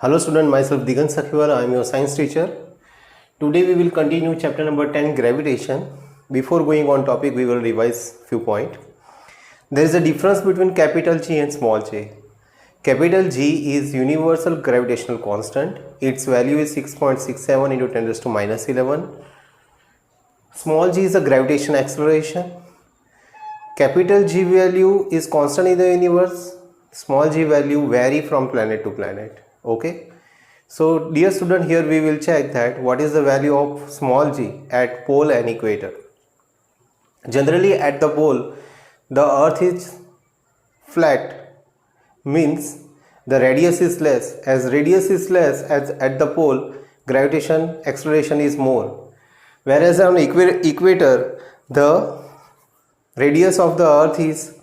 Hello student, myself Digan Sakhiwal, I am your science teacher. Today we will continue chapter number 10, Gravitation. Before going on topic, we will revise few points. There is a difference between capital G and small g. Capital G is universal gravitational constant. Its value is 6.67 into 10 raised to minus 11. Small g is a gravitational acceleration. Capital G value is constant in the universe. Small g value vary from planet to planet. Okay, so dear student, here we will check that what is the value of small g at pole and equator. Generally at the pole the earth is flat, means the radius is less. As radius is less, as at the pole gravitation acceleration is more, whereas on equator the radius of the earth is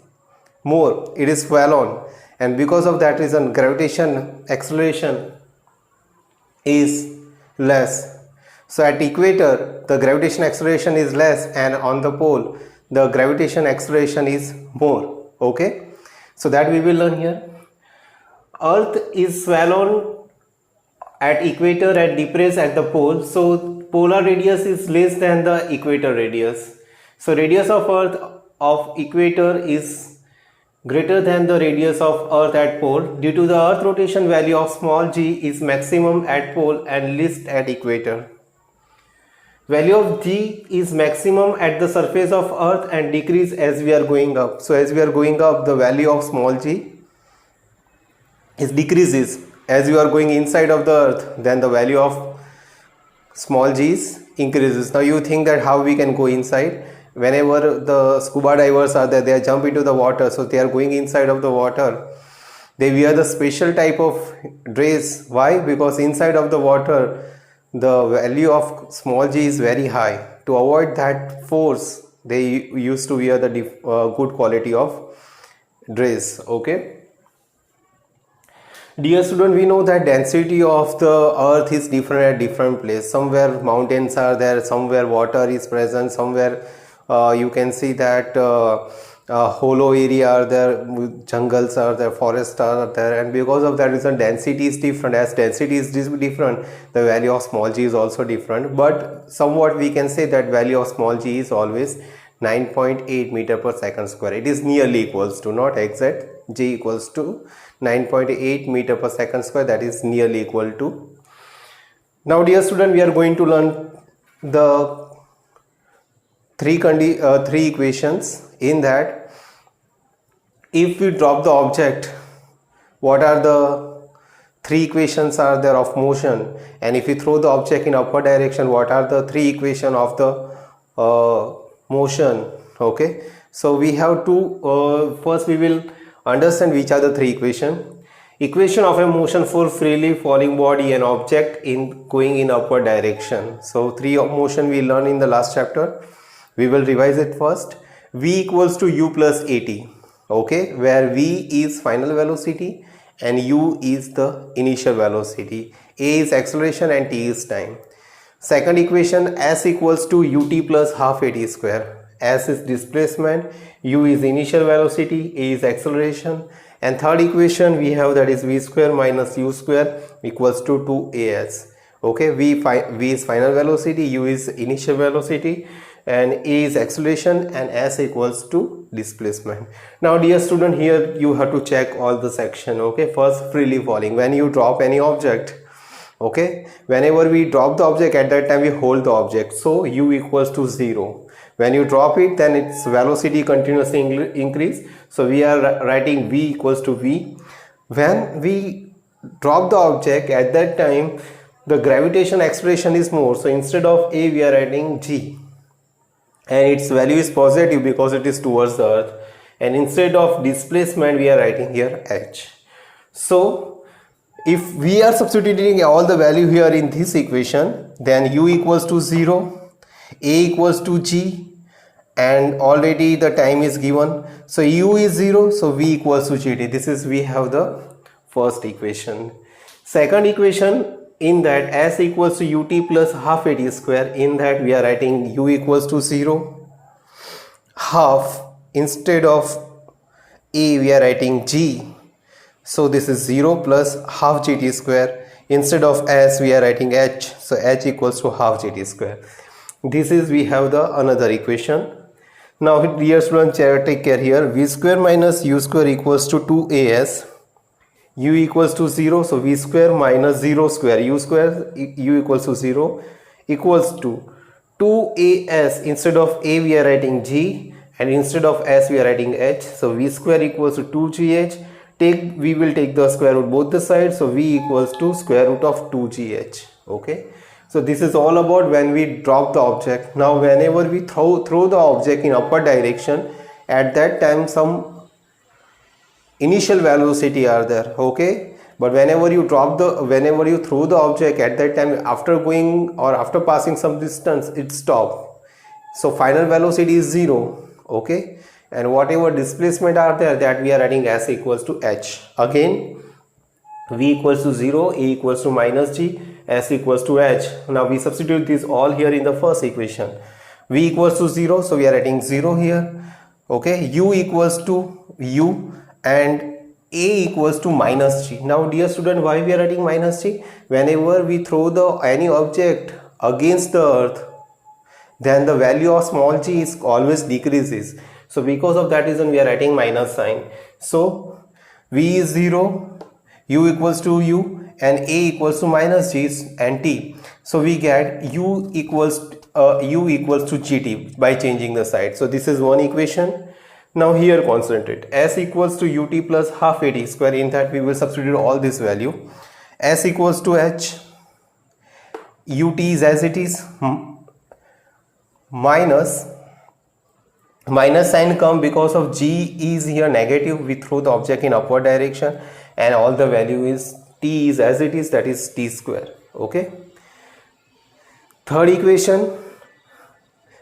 more, it is fall on, and because of that reason gravitation acceleration is less. So at equator the gravitation acceleration is less, and on the pole the gravitation acceleration is more. Okay, so that we will learn here. Earth is swallowed at equator and depressed at the pole, so polar radius is less than the equator radius. So radius of earth of equator is greater than the radius of earth at pole. Due to the earth rotation, value of small g is maximum at pole and least at equator. Value of g is maximum at the surface of earth and decrease as we are going up. So as we are going up, the value of small g is decreases. As you are going inside of the earth, then the value of small g is increases. Now you think that how we can go inside? Whenever the scuba divers are there, they jump into the water, so they are going inside of the water. They wear the special type of dress. Why? Because inside of the water the value of small g is very high. To avoid that force, they used to wear the good quality of dress. Okay, dear student, we know that density of the earth is different at different places. Somewhere mountains are there, somewhere water is present, somewhere you can see that hollow area are there, jungles are there, forests are there, and because of that reason density is different. As density is different, the value of small g is also different, but somewhat we can say that value of small g is always 9.8 meter per second square. It is nearly equals to, not exact, g equals to 9.8 meter per second square, that is nearly equal to. Now dear student, we are going to learn the three equations. In that, if we drop the object, what are the three equations are there of motion, and if we throw the object in upward direction, what are the three equations of the motion? Okay, so we have to first we will understand which are the three equations. Equation of a motion for freely falling body and object in going in upward direction. So three of motion we learned in the last chapter. We will revise it first. V equals to u plus at. Okay, where v is final velocity and u is the initial velocity. A is acceleration and t is time. Second equation, s equals to ut plus half at square. S is displacement, u is initial velocity, a is acceleration. And third equation we have, that is v square minus u square equals to 2as. Okay, v is final velocity, u is initial velocity, and a is acceleration, and s equals to displacement. Now dear student, here you have to check all the section. Okay, first freely falling, when you drop any object, okay, whenever we drop the object, at that time we hold the object, so u equals to 0. When you drop it, then its velocity continuously increase, so we are writing v equals to v. When we drop the object, at that time the gravitation acceleration is more, so instead of a we are writing g, and its value is positive because it is towards the earth, and instead of displacement we are writing here h. So if we are substituting all the value here in this equation, then u equals to 0, a equals to g, and already the time is given, so u is 0, so v equals to gt. This is, we have the first equation. Second equation, in that s equals to ut plus half at square, in that we are writing u equals to 0, half, instead of a we are writing g, So this is 0 plus half gt square. Instead of s we are writing h, so h equals to half gt square. This is, we have the another equation. Now dear students, take care here. V square minus u square equals to 2as, u equals to 0, so v square minus 0 square u square, u equals to 0, equals to 2as. Instead of a we are writing g, and instead of s we are writing h, so v square equals to 2gh. We will take the square root both the sides, so v equals to square root of 2gh. Okay, so this is all about when we drop the object. Now whenever we throw the object in upward direction, at that time some initial velocity are there. Okay, but whenever you throw the object, at that time after going or after passing some distance, it stop, so final velocity is 0. Okay, and whatever displacement are there, that we are writing s equals to h. Again, v equals to 0, a equals to minus g, s equals to h. Now we substitute this all here in the first equation. V equals to 0, so we are writing 0 here. Okay, u equals to u, and a equals to minus g. Now dear student, why we are writing minus g? Whenever we throw any object against the earth, then the value of small g is always decreases. So because of that reason we are writing minus sign. So v is 0, u equals to u, and a equals to minus g and t. So we get u equals to gt by changing the side. So this is one equation. Now here concentrate. S equals to ut plus half at square. In that we will substitute all this value. S equals to h, ut is as it is, minus sign come because of g is here negative. We throw the object in upward direction, and all the value is t is as it is, that is t square. Okay, third equation,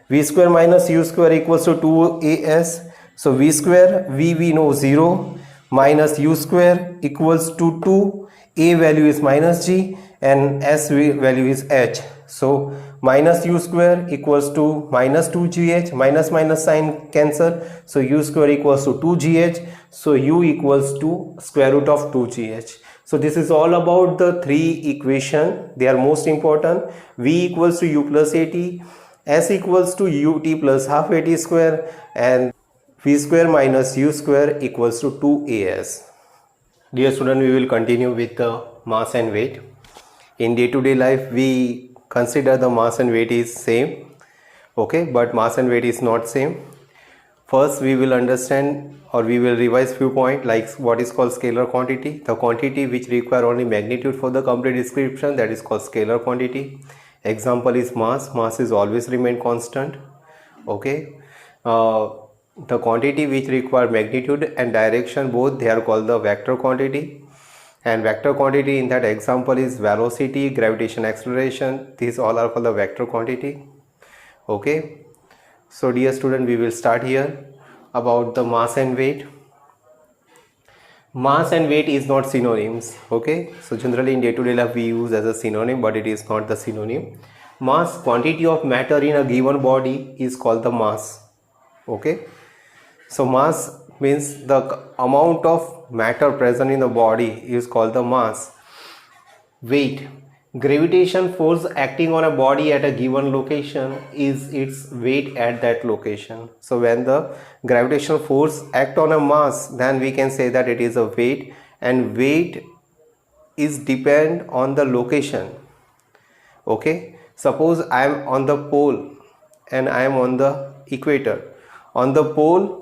v square minus u square equals to 2as. So v square, we know 0, minus u square equals to 2, a value is minus g, and s value is h. So minus u square equals to minus 2gh, minus sign cancel, so u square equals to 2gh, so u equals to square root of 2gh. So this is all about the three equation. They are most important. V equals to u plus at, s equals to ut plus half at square, and v square minus u square equals to 2as. Dear student, we will continue with the mass and weight. In day-to-day life we consider the mass and weight is same. Okay, but mass and weight is not same. First we will understand, or we will revise few points, like what is called scalar quantity, the quantity which require only magnitude for the complete description, that is called scalar quantity. Example is mass is always remain constant. Okay, the quantity which require magnitude and direction both, they are called the vector quantity. And vector quantity in that example is velocity, gravitation, acceleration. These all are called the vector quantity. Okay, so dear student, we will start here about the mass and weight. Mass and weight is not synonyms. Okay, so generally in day-to-day life we use as a synonym, but it is not the synonym. Mass, quantity of matter in a given body, is called the mass. Okay, so mass means the amount of matter present in the body is called the mass. Weight, gravitation force acting on a body at a given location is its weight at that location. So when the gravitational force act on a mass, then we can say that it is a weight, and weight is depend on the location. Okay, suppose I am on the pole and I am on the equator. On the pole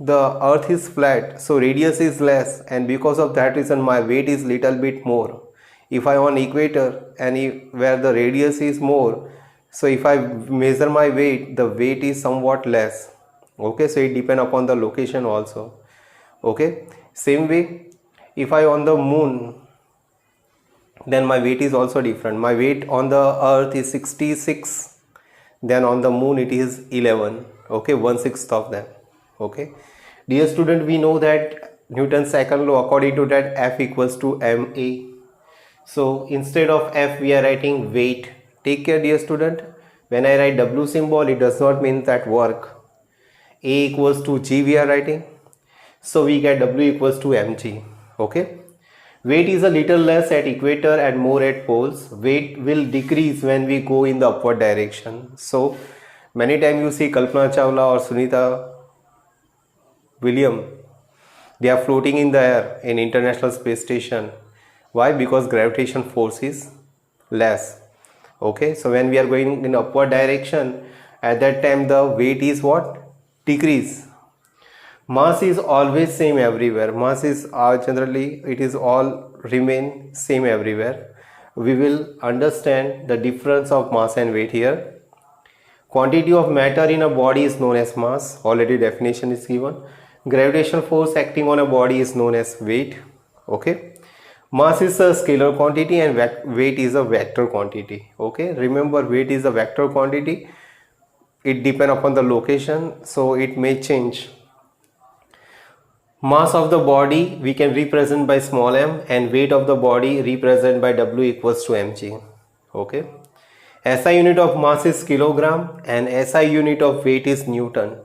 the earth is flat, so radius is less, and because of that reason my weight is little bit more. If I on equator and where the radius is more, so if I measure my weight, the weight is somewhat less. Okay, so it depend upon the location also. Okay, same way if I on the moon, then my weight is also different. My weight on the earth is 66, then on the moon it is 11. Okay, 1/6 of them. Okay, dear student, we know that Newton's second law, according to that, F equals to ma. So instead of F we are writing weight. Take care, dear student, when I write W symbol, it does not mean that work. A equals to G we are writing, so we get W equals to mg. Okay, Weight is a little less at equator and more at poles. Weight will decrease when we go in the upward direction. So many times you see Kalpana Chawla or Sunita Williams, they are floating in the air in International Space Station. Why? Because gravitation force is less. Okay, so when we are going in upward direction, at that time the weight is what? Decrease. Mass is always same everywhere. Mass is generally it is all remain same everywhere. We will understand the difference of mass and weight here. Quantity of matter in a body is known as mass. Already definition is given. Gravitational force acting on a body is known as weight. Okay. Mass is a scalar quantity and weight is a vector quantity. Okay. Remember, weight is a vector quantity. It depends upon the location, so it may change. Mass of the body we can represent by small m, and weight of the body represent by W equals to mg. Okay. SI unit of mass is kilogram and SI unit of weight is Newton.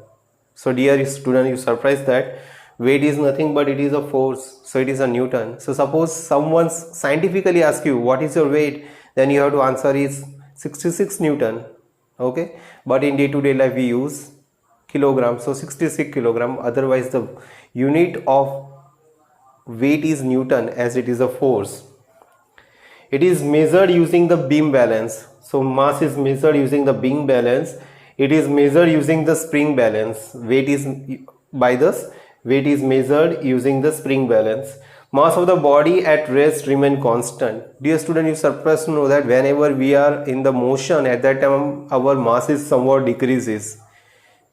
So dear student, you surprised that weight is nothing but it is a force, so it is a Newton. So suppose someone scientifically asks you what is your weight, then you have to answer is 66 Newton. Okay, but in day-to-day life we use kilogram, so 66 kilogram. Otherwise the unit of weight is Newton as it is a force. It is measured using the beam balance. So mass is measured using the beam balance. It is measured using the spring balance. Weight is weight is measured using the spring balance. Mass of the body at rest remain constant. Dear student, you surprised to know that whenever we are in the motion, at that time our mass is somewhat decreases.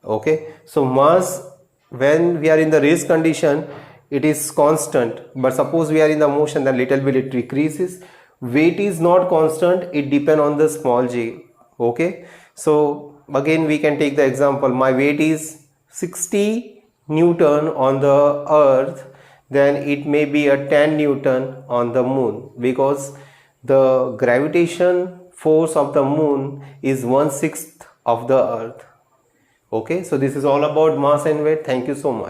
Okay, so mass when we are in the rest condition it is constant, but suppose we are in the motion, then little bit it decreases. Weight is not constant, it depends on the small g. Okay, so again we can take the example, my weight is 60 Newton on the earth, then it may be a 10 Newton on the moon, because the gravitation force of the moon is 1/6 of the earth. Okay, so this is all about mass and weight. Thank you so much.